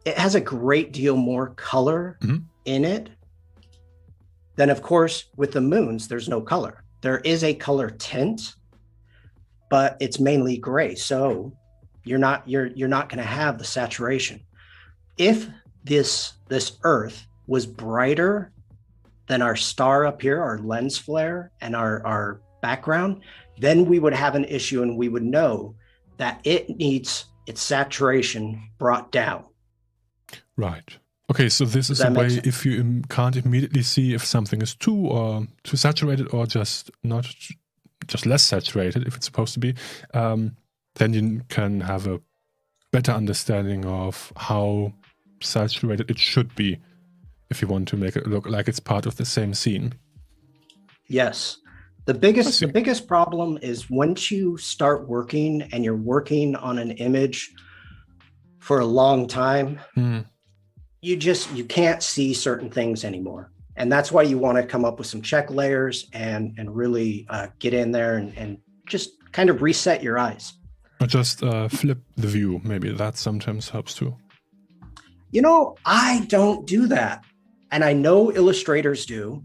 it has a great deal more color Mhm. in it. Then, of course, with the moons, there's no color. There is a color tint, but it's mainly gray. So you're not going to have the saturation. If this Earth was brighter than our star up here, our lens flare, and our background, then we would have an issue, and we would know that it needs its saturation brought down. Right. Okay, so this Does is a that make way sense? if you can't immediately see if something is too saturated or just not just less saturated if it's supposed to be, then you can have a better understanding of how saturated it should be if you want to make it look like it's part of the same scene. Yes. The I biggest the see. biggest problem is once you start working and you're working on an image for a long time, Hmm. you can't see certain things anymore. And that's why you want to come up with some check layers and really get in there and just kind of reset your eyes. Or just flip the view. Maybe that sometimes helps too. I don't do that, and I know illustrators do.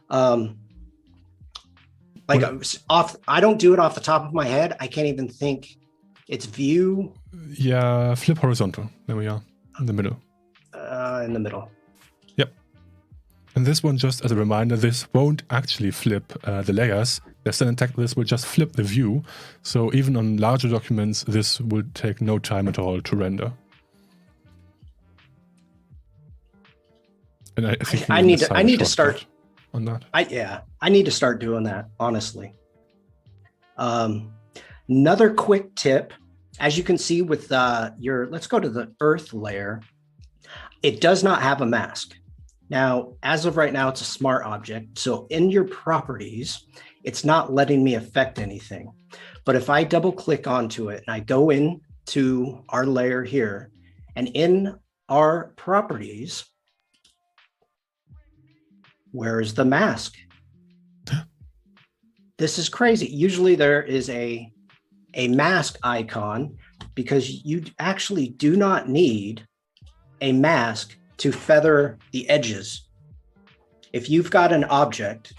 Um, like Well, I don't do it off the top of my head. I can't even think. It's view yeah, flip horizontal. There we are, in the middle. in the middle. Yep. And this one, just as a reminder, this won't actually flip the layers. The standard tech, this will just flip the view. So even on larger documents, this will take no time at all to render. And I think you I even need to. assign I a need to shortcut start. on that. I need to start doing that. Honestly. Another quick tip, as you can see with let's go to the Earth layer. It does not have a mask. Now, as of right now, it's a smart object. So in your properties, it's not letting me affect anything. But if I double click onto it and I go into our layer here, and in our properties, where is the mask? This is crazy. Usually there is a mask icon because you actually do not need a mask to feather the edges. If you've got an object,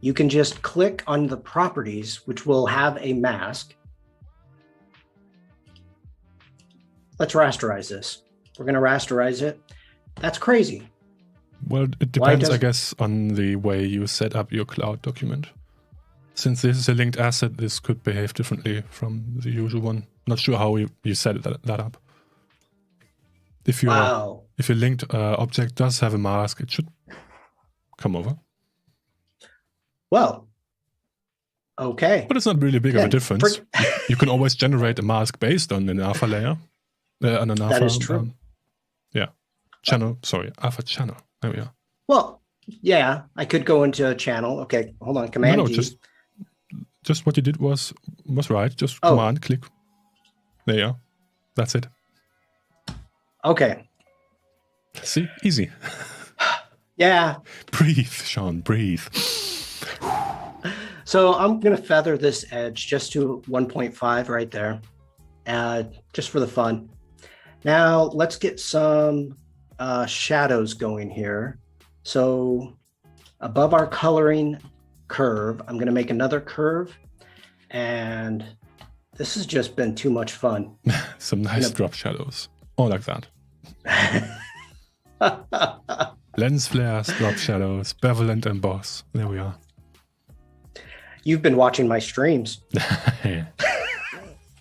you can just click on the properties, which will have a mask. Let's rasterize this. We're going to rasterize it. That's crazy. Well, it depends, I guess, on the way you set up your cloud document. Since this is a linked asset, this could behave differently from the usual one. Not sure how you set that up. If your linked object does have a mask, it should come over. Well, okay. But it's not really big of a difference. You can always generate a mask based on an alpha layer. On an alpha, that is true. Alpha channel. There we are. Well, yeah, I could go into a channel. Okay, hold on. Command D. Just what you did was right. Just command click. There you are. That's it. Okay. See, easy. Yeah. Breathe, Sean. Breathe. So I'm going to feather this edge just to 1.5 right there, just for the fun. Now let's get some shadows going here. So above our coloring curve, I'm going to make another curve, and this has just been too much fun. Some nice drop shadows. Oh, like that. Lens flares, drop shadows, bevel and emboss. There we are. You've been watching my streams.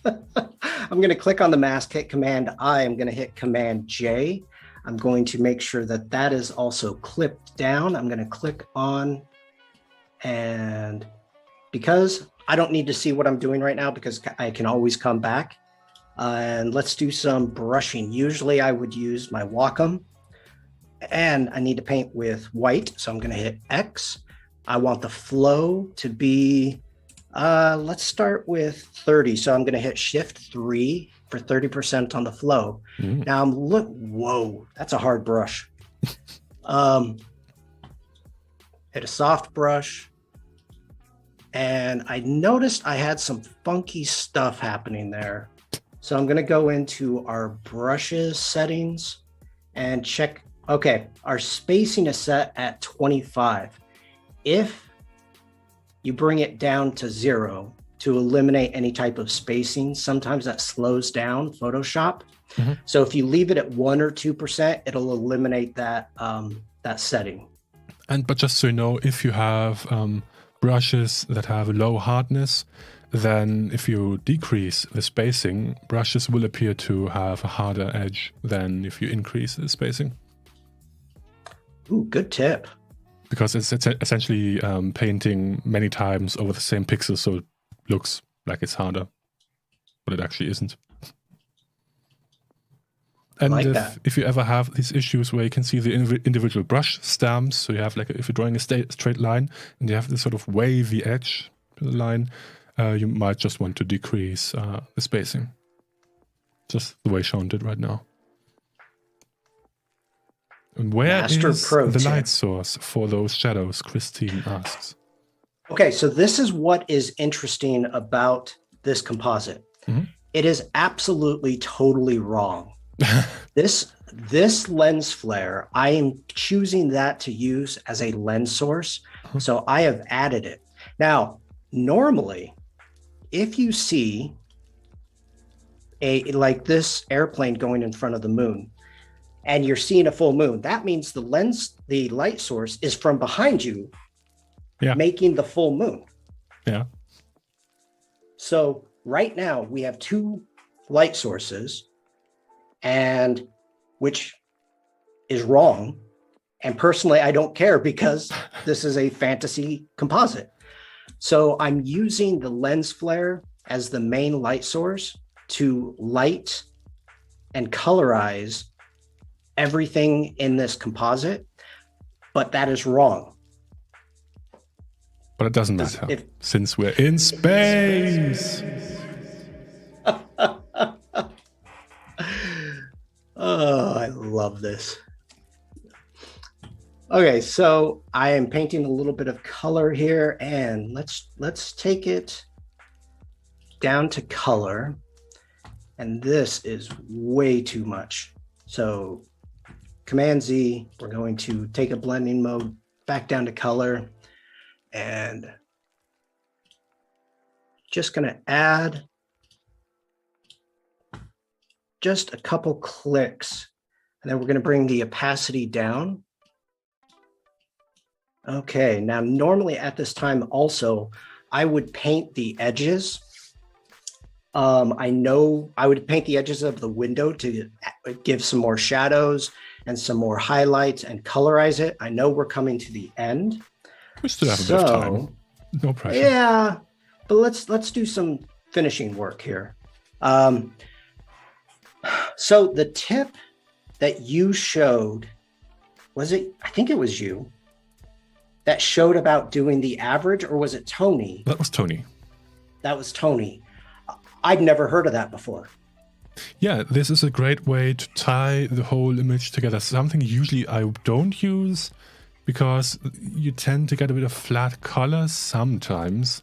I'm going to click on the mask, hit Command I. I'm going to hit Command J. I'm going to make sure that that is also clipped down. I'm going to click on, and because I don't need to see what I'm doing right now because I can always come back. And let's do some brushing. Usually I would use my Wacom, and I need to paint with white. So I'm going to hit X. I want the flow to be, let's start with 30. So I'm going to hit Shift 3 for 30% on the flow. Now whoa, that's a hard brush. Hit a soft brush. And I noticed I had some funky stuff happening there. So I'm going to go into our brushes settings and check. Okay, our spacing is set at 25. If you bring it down to 0 to eliminate any type of spacing, sometimes that slows down Photoshop. Mm-hmm. So if you leave it at 1 or 2%, it'll eliminate that that setting. But just so you know, if you have brushes that have a low hardness, then if you decrease the spacing, brushes will appear to have a harder edge than if you increase the spacing. Ooh, good tip. Because it's essentially painting many times over the same pixel, so it looks like it's harder, but it actually isn't. And like if you ever have these issues where you can see the individual brush stamps, so you have like, if you're drawing a straight line and you have this sort of wavy edge to the line, you might just want to decrease the spacing. Just the way Sean did right now. And where is the light source for those shadows, Christine asks. Okay, so this is what is interesting about this composite. Mm-hmm. It is absolutely totally wrong. This lens flare, I am choosing that to use as a lens source. Mm-hmm. So I have added it. Now, normally, if you see like this airplane going in front of the moon, and you're seeing a full moon, that means the light source is from behind you, making the full moon. Yeah. So right now we have 2 light sources, and which is wrong. And personally, I don't care because this is a fantasy composite. So I'm using the lens flare as the main light source to light and colorize everything in this composite, but that is wrong. But it doesn't matter, since we're in space. Oh, I love this. Okay, so I am painting a little bit of color here, and let's take it down to color. And this is way too much. So Command Z, we're going to take a blending mode back down to color, and just going to add just a couple clicks, and then we're going to bring the opacity down. Okay, now normally at this time also, I would paint the edges. I know I would paint the edges of the window to give some more shadows and some more highlights and colorize it. I know we're coming to the end. We still have a bit of time. No pressure. Yeah, but let's do some finishing work here. So the tip that you showed, was it? I think it was you that showed about doing the average, or was it Tony? That was Tony. That was Tony. I'd never heard of that before. Yeah, this is a great way to tie the whole image together. Something usually I don't use because you tend to get a bit of flat color sometimes.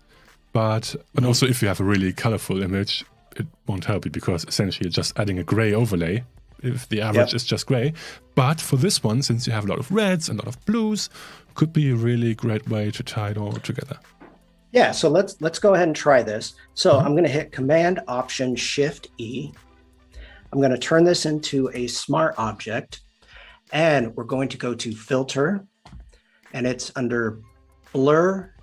And also if you have a really colorful image, it won't help you because essentially you're just adding a gray overlay if the average is just gray. But for this one, since you have a lot of reds and a lot of blues, could be a really great way to tie it all together. Yeah, so let's go ahead and try this. So I'm going to hit Command Option Shift E. I'm going to turn this into a smart object, and we're going to go to Filter, and it's under Blur